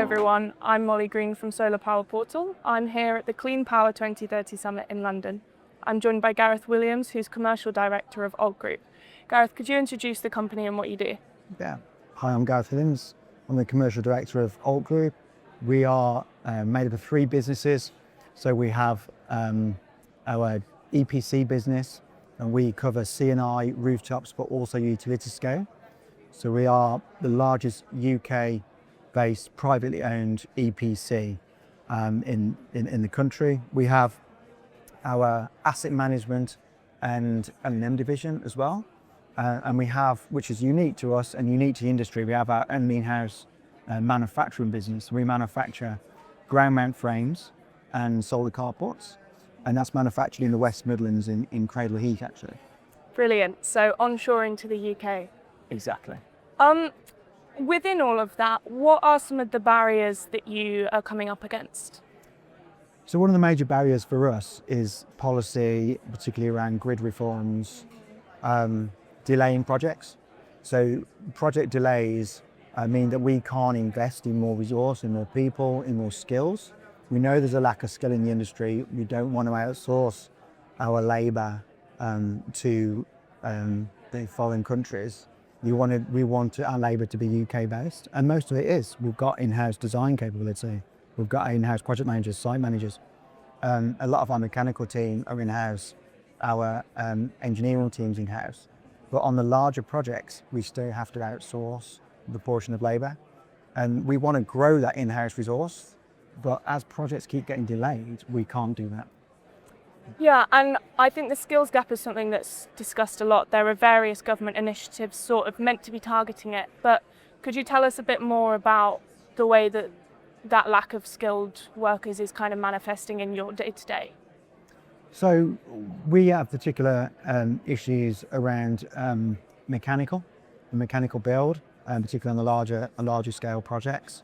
everyone, I'm Molly Green from Solar Power Portal. I'm here at the Clean Power 2030 Summit in London. I'm joined by Gareth Williams, who's Commercial Director of Alt Group. Gareth, could you introduce the company and what you do? Yeah. Hi, I'm Gareth Williams. I'm the Commercial Director of Alt Group. We are made up of three businesses. So we have our EPC business, and we cover C&I, rooftops, but also utility scale. So we are the largest UK-based privately owned EPC in the country. We have our asset management and O&M division as well. And we have, which is unique to us and unique to the industry, we have our own in-house manufacturing business. We manufacture ground mount frames and solar carports, and that's manufactured in the West Midlands in Cradle Heat, actually. Brilliant. So onshoring to the UK. Exactly. Within all of that, what are some of the barriers that you are coming up against? So one of the major barriers for us is policy, particularly around grid reforms, delaying projects. So project delays mean that we can't invest in more resource, in more people, in more skills. We know there's a lack of skill in the industry. We don't want to outsource our labour to the foreign countries. We want our labour to be UK based, and most of it is. We've got in-house design capability. We've got in-house project managers, site managers. A lot of our mechanical team are in-house. Our engineering team's in-house. But on the larger projects, we still have to outsource the portion of labour. And we want to grow that in-house resource, but as projects keep getting delayed, we can't do that. Yeah, and I think the skills gap is something that's discussed a lot. There are various government initiatives sort of meant to be targeting it, but could you tell us a bit more about the way that that lack of skilled workers is kind of manifesting in your day-to-day? So we have particular issues around mechanical build, particularly on the larger scale projects.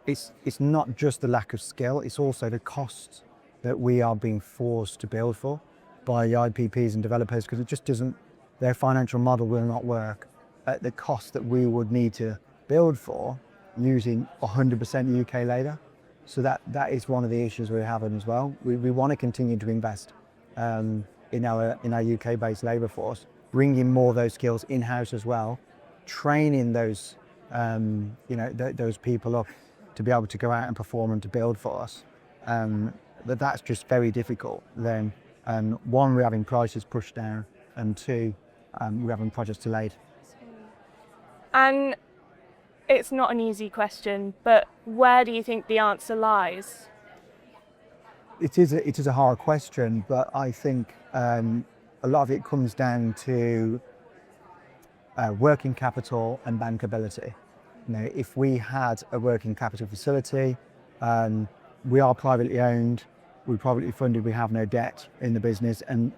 It's not just the lack of skill, it's also the cost that we are being forced to build for by the IPPs and developers, because it just doesn't, their financial model will not work at the cost that we would need to build for using 100% UK labour. So that is one of the issues we're having as well. We want to continue to invest in our UK-based labour force, bringing more of those skills in-house as well, training those those people up to be able to go out and perform and to build for us. But that's just very difficult. Then one, we're having prices pushed down, and two, we're having projects delayed. And it's not an easy question, but where do you think the answer lies? It is a hard question, but I think a lot of it comes down to working capital and bankability. You know, if we had a working capital facility, we are privately owned, we're privately funded, we have no debt in the business, and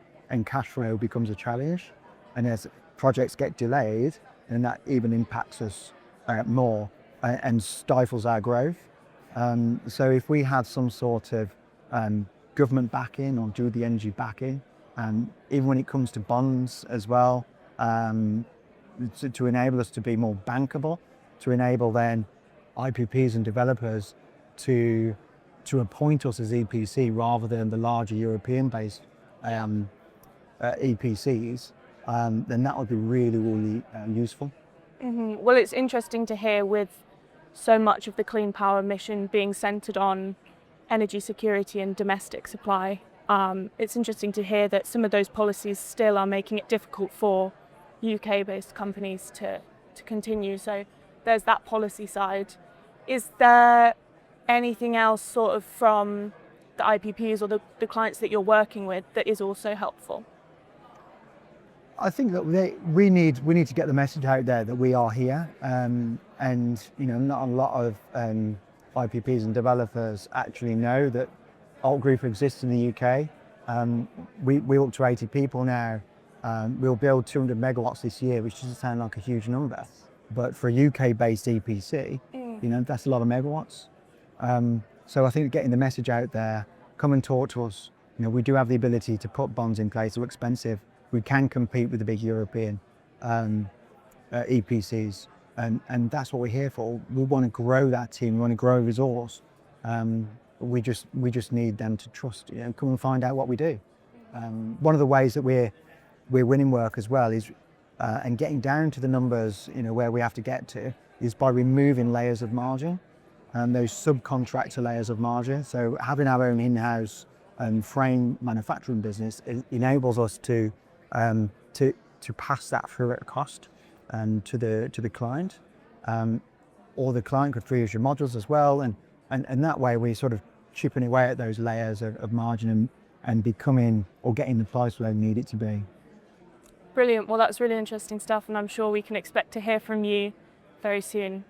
cash flow becomes a challenge. And as projects get delayed, then that even impacts us more and stifles our growth. So if we had some sort of government backing or do the energy backing, even when it comes to bonds as well, to enable us to be more bankable, to enable then IPPs and developers to appoint us as EPC rather than the larger European-based EPCs, then that would be really, really useful. Mm-hmm. Well, it's interesting to hear, with so much of the clean power mission being centred on energy security and domestic supply. It's interesting to hear that some of those policies still are making it difficult for UK-based companies to continue. So there's that policy side. Is there anything else sort of from the IPPs or the clients that you're working with that is also helpful? I think that we need to get the message out there that we are here, and not a lot of IPPs and developers actually know that Alt Group exists in the UK. We're up to 80 people now. We'll build 200 megawatts this year, which doesn't sound like a huge number, but for a UK-based EPC, that's a lot of megawatts. So I think getting the message out there, come and talk to us. We do have the ability to put bonds in place. They're expensive. We can compete with the big European EPCs. and that's what we're here for. We want to grow that team. We want to grow resource. We just need them to trust. Come and find out what we do. One of the ways that we're winning work as well is and getting down to the numbers where we have to get to is by removing layers of margin and those subcontractor layers of margin. So having our own in-house frame manufacturing business enables us to pass that through at a cost to the client, or the client could reuse your modules as well, and that way we sort of chipping away at those layers of margin and becoming or getting the price where we need it to be. Brilliant. Well, that's really interesting stuff, and I'm sure we can expect to hear from you very soon.